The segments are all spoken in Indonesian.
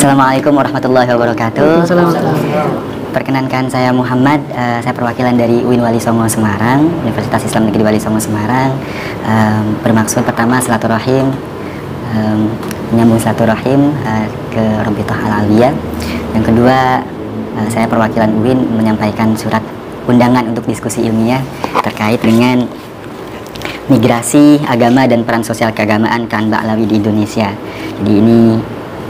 Assalamualaikum warahmatullahi wabarakatuh. Perkenankan saya Muhammad, saya perwakilan dari UIN Wali Songo Semarang, Universitas Islam Negeri Wali Songo Semarang. Bermaksud pertama silaturahim, menyambung silaturahim ke Rabithah Al-Alawiyah. Yang kedua, saya perwakilan UIN menyampaikan surat undangan untuk diskusi ilmiah terkait dengan migrasi agama dan peran sosial keagamaan Kanba Alawi di Indonesia. Jadi ini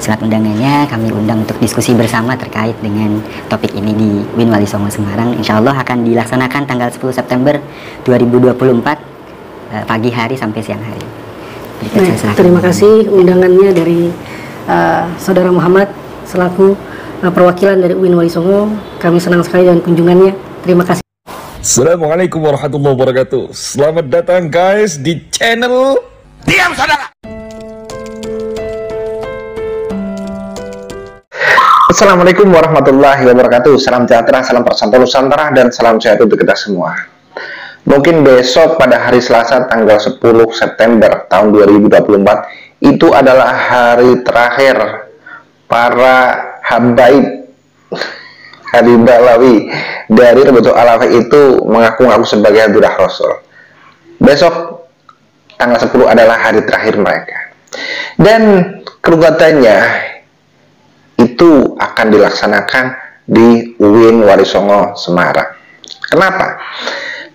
surat undangannya kami undang untuk diskusi bersama terkait dengan topik ini di UIN Wali Songo Semarang. Insya Allah akan dilaksanakan tanggal 10 September 2024 pagi hari sampai siang hari. Terima kasih undangannya dari Saudara Muhammad selaku perwakilan dari UIN Wali Songo. Kami senang sekali dengan kunjungannya. Terima kasih. Assalamualaikum warahmatullahi wabarakatuh. Selamat datang guys di channel Diam Saudara. Assalamualaikum warahmatullahi wabarakatuh. Salam sejahtera, salam persatuan Nusantara, dan salam sehat untuk kita semua. Mungkin besok pada hari Selasa tanggal 10 September tahun 2024 itu adalah hari terakhir para habaib Habib Alawi dari Rabithah Al-Alawi itu mengaku-ngaku sebagai Abdullah Rasul. Besok tanggal 10 adalah hari terakhir mereka, dan kerugatannya itu akan dilaksanakan di UIN Wali Songo Semarang. Kenapa?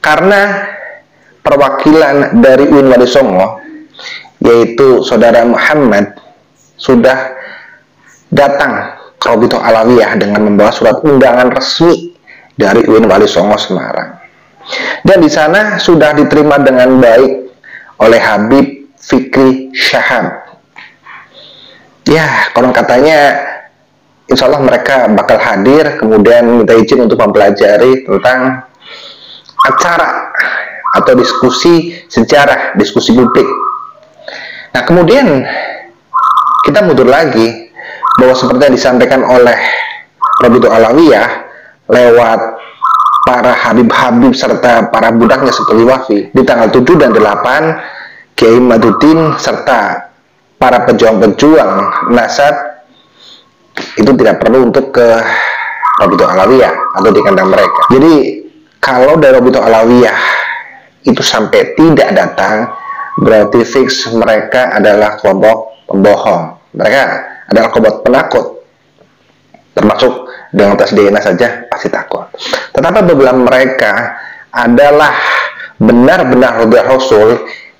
Karena perwakilan dari UIN Wali Songo, yaitu Saudara Muhammad, sudah datang ke Rabithah Alawiyah dengan membawa surat undangan resmi dari UIN Wali Songo Semarang. Dan di sana sudah diterima dengan baik oleh Habib Fikri Syahab. Ya, konon katanya insya Allah mereka bakal hadir, kemudian minta izin untuk mempelajari tentang acara atau diskusi sejarah, diskusi publik. Nah, kemudian kita mundur lagi, bahwa seperti yang disampaikan oleh Rabithah Alawiyah lewat para habib-habib serta para budaknya seperti Wafi di tanggal 7 dan 8, Kiai Maduddin serta para pejuang-pejuang nasab itu tidak perlu untuk ke Rabithah Alawiyah atau di kandang mereka. Jadi kalau dari Rabithah Alawiyah itu sampai tidak datang, berarti fix mereka adalah kelompok pembohong. Mereka adalah kelompok penakut. Termasuk dengan tes DNA saja pasti takut. Tetapi apabila mereka adalah benar-benar Rabithah Rasul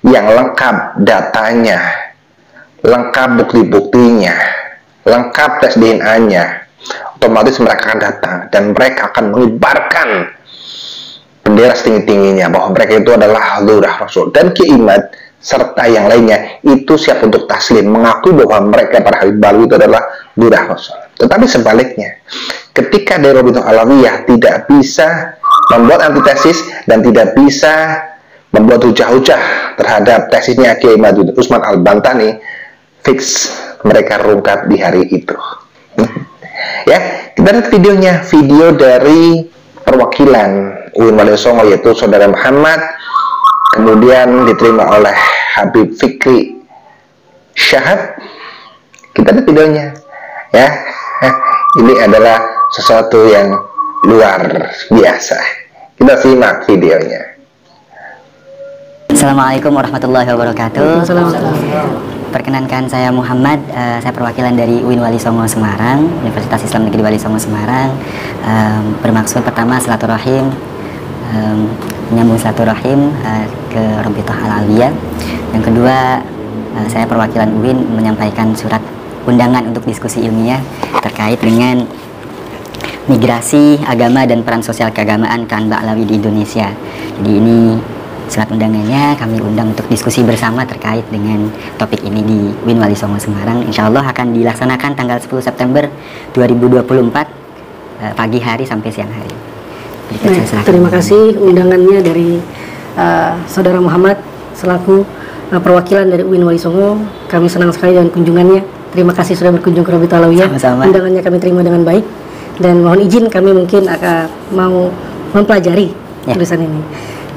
yang lengkap datanya, lengkap bukti-buktinya, lengkap tes DNA-nya, otomatis mereka akan datang dan mereka akan mengibarkan bendera setinggi-tingginya bahwa mereka itu adalah Rabithah Rasul. Dan Kiai Imad serta yang lainnya itu siap untuk taslim, mengakui bahwa mereka para Habib Alawi itu adalah Rabithah Rasul. Tetapi sebaliknya, ketika dari Rabithah Alawiyah tidak bisa membuat antitesis dan tidak bisa membuat hujah-hujah terhadap tesisnya Kiai Maduddin Usman Al-Bantani, fix mereka rungkap di hari itu. Ya, kita lihat videonya, video dari perwakilan UIN Wali Songo yaitu Saudara Muhammad, kemudian diterima oleh Habib Fikri Syahab. Kita lihat videonya, ya. Ini adalah sesuatu yang luar biasa. Kita simak videonya. Assalamualaikum warahmatullahi wabarakatuh. Perkenankan saya Muhammad, saya perwakilan dari UIN Wali Songo Semarang, Universitas Islam Negeri Wali Songo Semarang. Bermaksud pertama silaturahim, menyambung silaturahim ke Rabithah Al-Alawiyah. Yang kedua, saya perwakilan UIN menyampaikan surat undangan untuk diskusi ilmiah terkait dengan migrasi agama dan peran sosial keagamaan Kanba Alawi di Indonesia. Jadi ini surat undangannya kami undang untuk diskusi bersama terkait dengan topik ini di UIN Wali Songo Semarang. Insya Allah akan dilaksanakan tanggal 10 September 2024 pagi hari sampai siang hari. Terima kasih undangannya dari Saudara Muhammad selaku perwakilan dari UIN Wali Songo. Kami senang sekali dengan kunjungannya. Terima kasih sudah berkunjung ke Rabithah Alawiyah. Undangannya kami terima dengan baik, dan mohon izin kami mungkin akan mau mempelajari tulisan ini.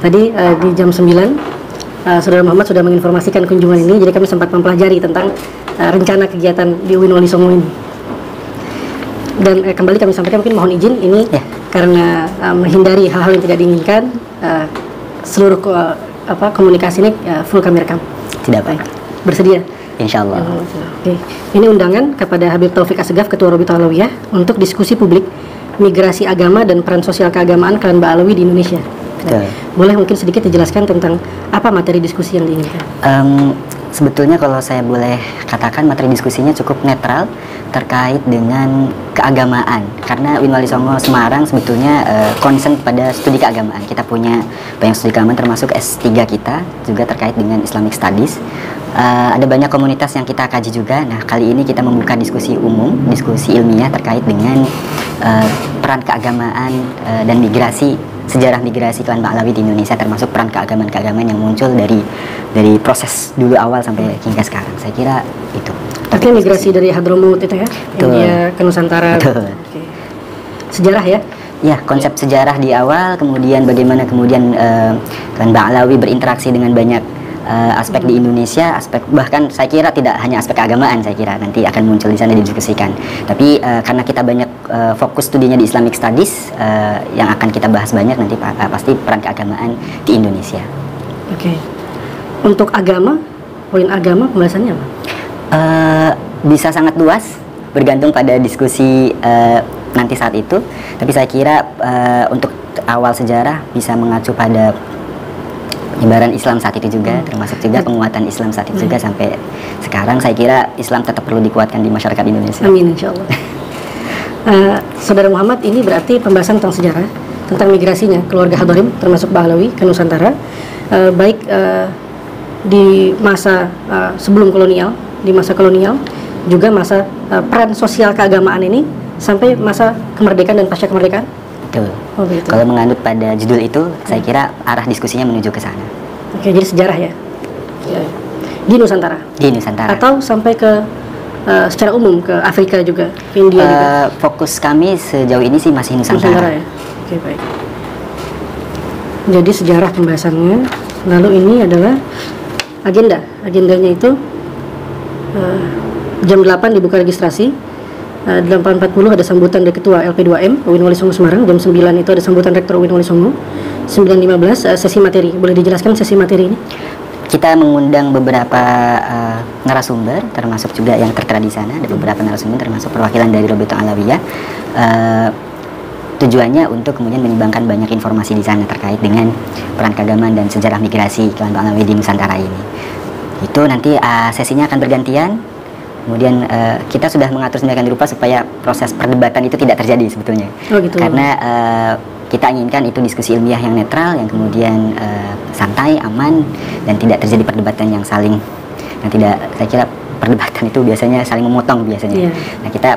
Tadi di jam 9 Saudara Muhammad sudah menginformasikan kunjungan ini, jadi kami sempat mempelajari tentang rencana kegiatan di UIN Wali Songo ini. Dan kembali kami sampaikan, mungkin mohon izin ini Ya. karena menghindari hal-hal yang tidak diinginkan, seluruh komunikasi ini full kami rekam. Tidak apa. Baik, bersedia? Insya Allah. Oke. Ini undangan kepada Habib Taufik Assegaf, Ketua Rabitatul Alawiyah, untuk diskusi publik migrasi agama dan peran sosial keagamaan klan Ba'alawi di Indonesia. Betul. Boleh mungkin sedikit dijelaskan tentang apa materi diskusi yang diinginkan? Sebetulnya kalau saya boleh katakan materi diskusinya cukup netral terkait dengan keagamaan, karena UIN Wali Songo Semarang sebetulnya concern pada studi keagamaan. Kita punya banyak studi keagamaan termasuk S3 kita juga terkait dengan Islamic Studies. Ada banyak komunitas yang kita kaji juga. Nah, kali ini kita membuka diskusi umum, diskusi ilmiah terkait dengan peran keagamaan dan migrasi, sejarah migrasi klan Ba'alawi di Indonesia, termasuk peran keagamaan-keagamaan yang muncul dari proses dulu awal sampai hingga sekarang. Saya kira itu. Artinya migrasi dari Hadramaut itu ya, Betul. India ke Nusantara. Betul. Oke. Sejarah ya. Ya, konsep sejarah di awal, kemudian bagaimana kemudian klan Ba'alawi berinteraksi dengan banyak aspek di Indonesia, aspek bahkan saya kira tidak hanya aspek keagamaan, saya kira nanti akan muncul di sana didiskusikan. Tapi karena kita banyak fokus studinya di Islamic Studies, yang akan kita bahas banyak nanti pasti peran keagamaan di Indonesia. Oke. Untuk agama, poin agama pembahasannya apa? Bisa sangat luas, bergantung pada diskusi nanti saat itu. Tapi saya kira untuk awal sejarah bisa mengacu pada penyebaran Islam saat itu juga, termasuk juga penguatan Islam saat itu juga sampai sekarang. Saya kira Islam tetap perlu dikuatkan di masyarakat Indonesia. Amin, insya Allah. Saudara Muhammad, ini berarti pembahasan tentang sejarah, tentang migrasinya keluarga Hadarim termasuk Ba'alawi ke Nusantara, baik di masa sebelum kolonial, di masa kolonial, juga masa peran sosial keagamaan ini sampai masa kemerdekaan dan pasca kemerdekaan. Betul. Oh, begitu. Kalau menganut pada judul itu, saya kira arah diskusinya menuju ke sana. Oke, jadi sejarah ya. Di Nusantara. Di Nusantara. Atau sampai ke secara umum ke Afrika juga, ke India juga. Fokus kami sejauh ini sih masih Nusantara. Ya. Oke, baik. Jadi sejarah pembahasannya. Lalu ini adalah agenda. Agendanya itu jam 8 dibuka registrasi. 8.40 ada sambutan dari Ketua LP2M UIN Wali Songo Semarang. Jam 9 itu ada sambutan Rektor UIN Wali Songo. 9.15 sesi materi. Boleh dijelaskan sesi materi ini? Kita mengundang beberapa narasumber, termasuk juga yang tertera di sana. Ada beberapa narasumber, termasuk perwakilan dari Rabitatul Alawiyah. Tujuannya untuk kemudian menyumbangkan banyak informasi di sana terkait dengan peran keagamaan dan sejarah migrasi klan Ba'alawi di Nusantara ini. Itu nanti sesinya akan bergantian. Kemudian kita sudah mengatur sedemikian rupa supaya proses perdebatan itu tidak terjadi sebetulnya. Oh, gitu. Karena kita inginkan itu diskusi ilmiah yang netral, yang kemudian santai, aman, dan tidak terjadi perdebatan yang saling, yang tidak, saya kira perdebatan itu biasanya saling memotong biasanya. Yeah. Nah, kita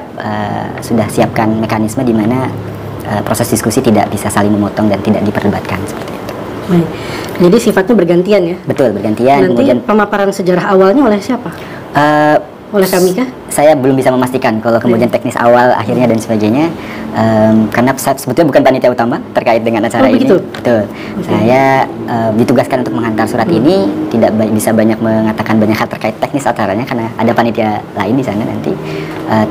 sudah siapkan mekanisme di mana proses diskusi tidak bisa saling memotong dan tidak diperdebatkan seperti itu. Baik. Jadi sifatnya bergantian ya? Betul, bergantian. Nanti kemudian pemaparan sejarah awalnya oleh siapa? Oleh kami kah? Saya belum bisa memastikan kalau kemudian teknis awal, akhirnya dan sebagainya, karena saya sebetulnya bukan panitia utama terkait dengan acara ini. Begitu? Betul. Saya ditugaskan untuk menghantar surat ini, tidak bisa banyak mengatakan banyak hal terkait teknis acaranya karena ada panitia lain di sana nanti.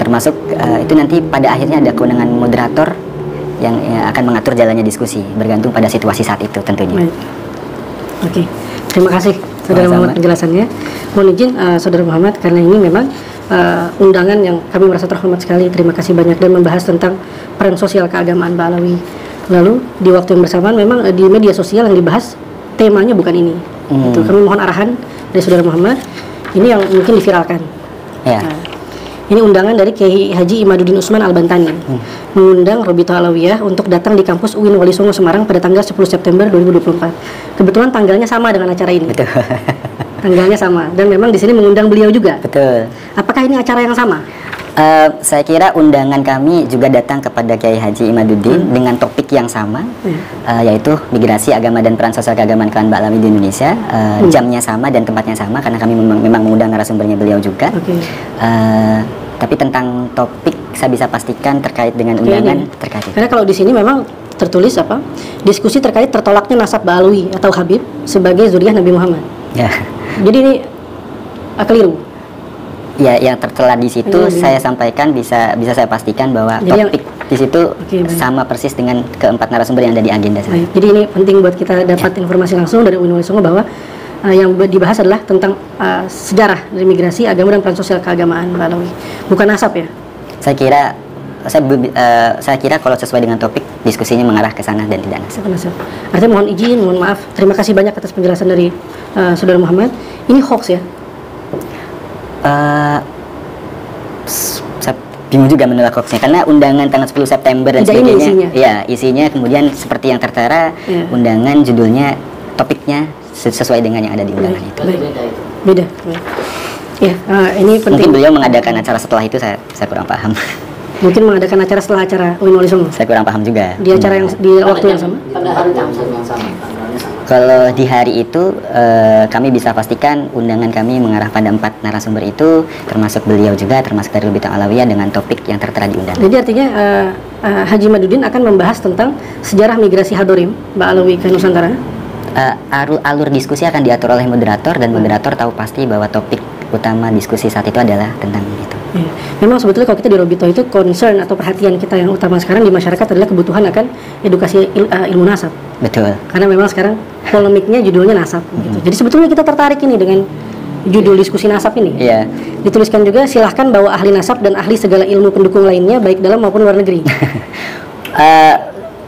Termasuk itu nanti pada akhirnya ada kewenangan moderator yang akan mengatur jalannya diskusi, bergantung pada situasi saat itu tentunya. Baik. Oke, terima kasih Saudara Muhammad penjelasannya. Mohon izin Saudara Muhammad, karena ini memang undangan yang kami merasa terhormat sekali. Terima kasih banyak dan membahas tentang peran sosial keagamaan Ba'alawi. Lalu di waktu yang bersamaan memang di media sosial yang dibahas temanya bukan ini. Itu kami mohon arahan dari Saudara Muhammad. Ini yang mungkin diviralkan. Ya. Ini undangan dari Kiai Haji Imaduddin Usman Al-Bantani mengundang Rabitatul Alawiyah untuk datang di kampus UIN Wali Songo Semarang pada tanggal 10 September 2024. Kebetulan tanggalnya sama dengan acara ini. Betul. Tanggalnya sama dan memang di sini mengundang beliau juga. Betul. Apakah ini acara yang sama? Saya kira undangan kami juga datang kepada Kiai Haji Imaduddin dengan topik yang sama, yaitu migrasi agama dan peran sosial keagamaan klan Ba'alawi di Indonesia. Jamnya sama dan tempatnya sama karena kami memang mengundang narasumbernya beliau juga. Tapi tentang topik saya bisa pastikan terkait dengan undangan terkait itu. Karena kalau di sini memang tertulis apa? Diskusi terkait tertolaknya nasab Ba'alawi atau Habib sebagai zuriyah Nabi Muhammad. Ya. Jadi ini keliru. Ya, yang tertera di situ saya sampaikan, bisa saya pastikan bahwa jadi topik di situ sama persis dengan keempat narasumber yang ada di agenda saya. Jadi ini penting buat kita dapat informasi langsung dari UIN Wali Songo bahwa yang dibahas adalah tentang sejarah dari migrasi, agama dan peran sosial keagamaan Mbak Alawi, bukan nasab ya. Saya kira kalau sesuai dengan topik diskusinya mengarah ke sana dan tidak nasab. Artinya mohon izin, mohon maaf, terima kasih banyak atas penjelasan dari Saudara Muhammad. Ini hoax ya? Saya bingung juga menolak hoaxnya karena undangan tanggal 10 September dan sebagainya. Ya, isinya kemudian seperti yang tertera, undangan judulnya, topiknya sesuai dengan yang ada di undangan itu. Beda. Ya, ini penting. Mungkin beliau mengadakan acara setelah itu, saya kurang paham. Mungkin mengadakan acara setelah acara UIN Wali Songo. Saya kurang paham juga. Di acara yang di waktu yang sama. Pada hari yang sama. Kalau di hari itu kami bisa pastikan undangan kami mengarah pada 4 narasumber itu, termasuk beliau juga, termasuk dari Robiqah Alawiyah dengan topik yang tertera di undangan. Jadi artinya Haji Madudin akan membahas tentang sejarah migrasi Hadorim Mbak Alawi ke Nusantara. Alur diskusi akan diatur oleh moderator dan moderator tahu pasti bahwa topik utama diskusi saat itu adalah tentang itu. Ya. Memang sebetulnya kalau kita di Robito itu concern atau perhatian kita yang utama sekarang di masyarakat adalah kebutuhan akan edukasi ilmu nasab. Betul. Karena memang sekarang polemiknya judulnya nasab. Gitu. Jadi sebetulnya kita tertarik ini dengan judul diskusi nasab ini. Iya. Dituliskan juga silahkan bawa ahli nasab dan ahli segala ilmu pendukung lainnya baik dalam maupun luar negeri.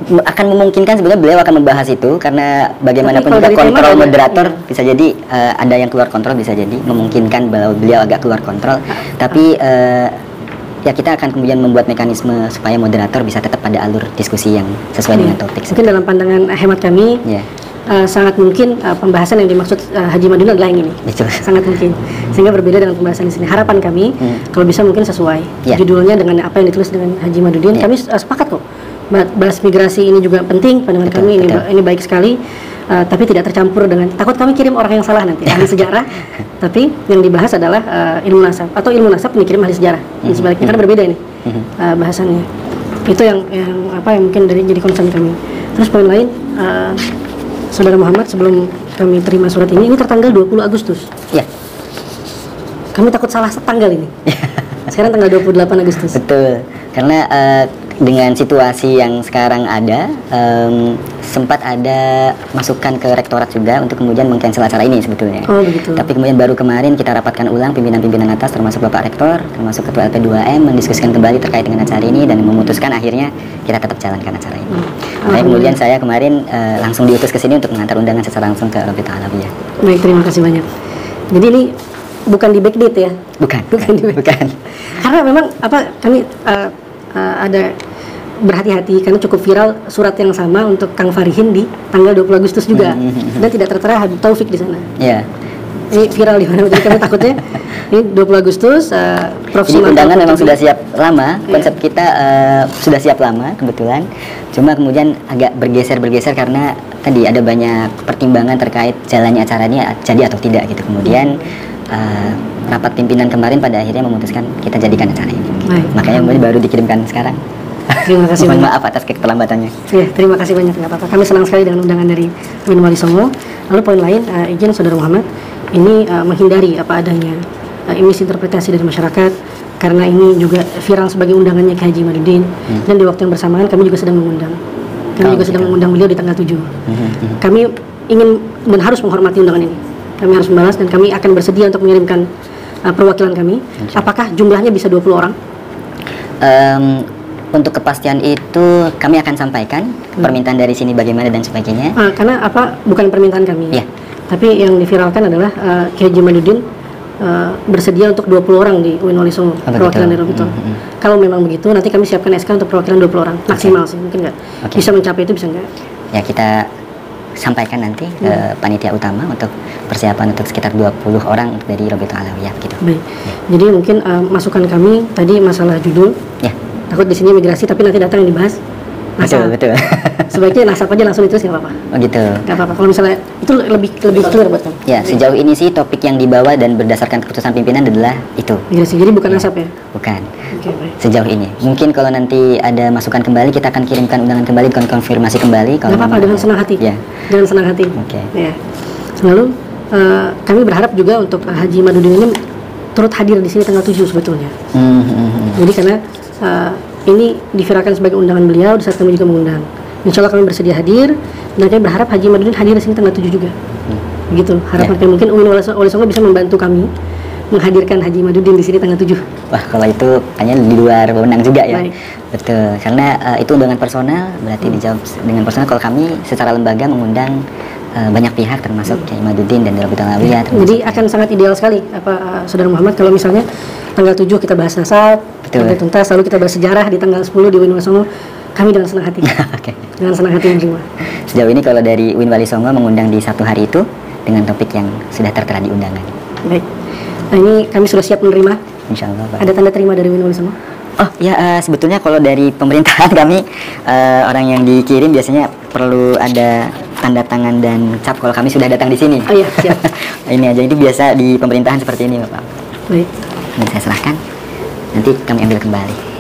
Akan memungkinkan sebenarnya beliau akan membahas itu karena bagaimanapun juga kontrol moderator bisa jadi ada yang keluar kontrol, bisa jadi memungkinkan bahwa beliau agak keluar kontrol, tapi ya kita akan kemudian membuat mekanisme supaya moderator bisa tetap pada alur diskusi yang sesuai dengan topik. Mungkin dalam pandangan hemat kami sangat mungkin pembahasan yang dimaksud Haji Madudin adalah yang ini. Betul. Sangat mungkin, sehingga berbeda dengan pembahasan di sini. Harapan kami kalau bisa mungkin sesuai judulnya dengan apa yang ditulis dengan Haji Madudin. Kami sepakat kok. Bahas migrasi ini juga penting pandangan kami, ini baik sekali, tapi tidak tercampur dengan, takut kami kirim orang yang salah nanti, ahli sejarah, tapi yang dibahas adalah ilmu nasab, atau ilmu nasab dikirim ahli sejarah, dan sebaliknya, karena berbeda ini bahasannya. Itu yang mungkin jadi concern kami. Terus poin lain, Saudara Muhammad, sebelum kami terima surat ini tertanggal 20 Agustus. Ya. Kami takut salah tanggal ini. Sekarang tanggal 28 Agustus. Betul, karena dengan situasi yang sekarang ada, sempat ada masukan ke rektorat juga untuk kemudian meng-cancel acara ini sebetulnya. Oh begitu. Tapi kemudian baru kemarin kita rapatkan ulang pimpinan-pimpinan atas, termasuk Bapak Rektor, termasuk Ketua LP2M, mendiskusikan kembali terkait dengan acara ini dan memutuskan akhirnya kita tetap jalankan acara ini. Makanya kemudian saya kemarin langsung diutus ke sini untuk mengantar undangan secara langsung ke Robiqah Alawiyah. Baik, terima kasih banyak. Jadi ini bukan di backdate ya? Bukan. Karena memang kami ada berhati-hati karena cukup viral surat yang sama untuk Kang Farihin di tanggal 20 Agustus juga dan tidak tertera Habib Taufik di sana. Iya. Ini viral di mana? Jadi kami takutnya ini 20 Agustus Prof. Jadi undangan memang sudah siap lama, konsep kita sudah siap lama kebetulan. Cuma kemudian agak bergeser karena tadi ada banyak pertimbangan terkait jalannya acara ini jadi atau tidak gitu. Kemudian rapat pimpinan kemarin pada akhirnya memutuskan kita jadikan acara ini. Makanya kemudian baru dikirimkan sekarang. Terima kasih banyak. Maaf atas keterlambatannya. Ya, terima kasih banyak, nggak apa-apa. Kami senang sekali dengan undangan dari UIN Wali Songo. Lalu poin lain, izin Saudara Muhammad, ini menghindari apa adanya misinterpretasi dari masyarakat, karena ini juga viral sebagai undangannya ke Haji Madudin, dan di waktu yang bersamaan kami juga sedang mengundang. Sedang mengundang beliau di tanggal 7. Kami ingin dan harus menghormati undangan ini. Kami harus membalas dan kami akan bersedia untuk mengirimkan perwakilan kami. Apakah jumlahnya bisa 20 orang? Untuk kepastian itu kami akan sampaikan permintaan dari sini bagaimana dan sebagainya. Karena bukan permintaan kami. Tapi yang diviralkan adalah Kiai Haji Madudin bersedia untuk 20 orang di UIN Wali Songo, perwakilan dari Robito. Kalau memang begitu, nanti kami siapkan SK untuk perwakilan 20 orang maksimal sih, mungkin nggak bisa mencapai itu, bisa nggak? Ya, kita sampaikan nanti ke panitia utama untuk persiapan untuk sekitar 20 orang dari Robiqah Alawiyah gitu. Baik. Jadi mungkin masukan kami tadi masalah judul. Takut di sini migrasi tapi nanti datang yang dibahas nasab. Betul. Sebaiknya nasab aja langsung ditulis, nggak apa-apa. Oh gitu. Nggak apa-apa. Kalau misalnya itu lebih clear buat kamu. Ya, sejauh ini sih topik yang dibawa dan berdasarkan keputusan pimpinan adalah itu. Migrasi. Jadi bukan nasab ya? Bukan. Baik. Sejauh ini. Mungkin kalau nanti ada masukan kembali, kita akan kirimkan undangan kembali, konfirmasi kembali. Nggak apa-apa, dengan senang hati. Ya. Dengan senang hati. Ya. Lalu kami berharap juga untuk Haji Madudin ini turut hadir di sini tanggal 7 sebetulnya. Jadi karena ini diviralkan sebagai undangan beliau, di saat kami juga mengundang. Insya Allah kami bersedia hadir, dan kami berharap Haji Madudin hadir di sini tanggal 7 juga. Begitu, harapan kami mungkin UIN Wali Songo bisa membantu kami menghadirkan Haji Madudin di sini tanggal 7. Wah, kalau itu kayaknya di luar wewenang juga ya. Baik. Betul, karena itu undangan personal, berarti dijawab dengan personal. Kalau kami secara lembaga mengundang banyak pihak termasuk Kiai Madudin dan Robitul Alawiyah. Jadi akan sangat ideal sekali Saudara Muhammad kalau misalnya tanggal 7 kita bahas nasab, sampai tuntas, lalu kita bahas sejarah di tanggal 10 di UIN Wali Songo. Kami dengan senang hati. Dengan senang hati menerima. Sejauh ini kalau dari UIN Wali Songo mengundang di satu hari itu dengan topik yang sudah tertera di undangan. Baik. Nah, ini kami sudah siap menerima. Insya Allah, Pak. Ada tanda terima dari UIN Wali Songo? Oh ya, sebetulnya kalau dari pemerintahan kami orang yang dikirim biasanya perlu ada tanda tangan dan cap kalau kami sudah datang di sini. Oh iya, siap. Ini aja, itu biasa di pemerintahan seperti ini, Bapak. Baik. Ini saya serahkan, nanti kami ambil kembali.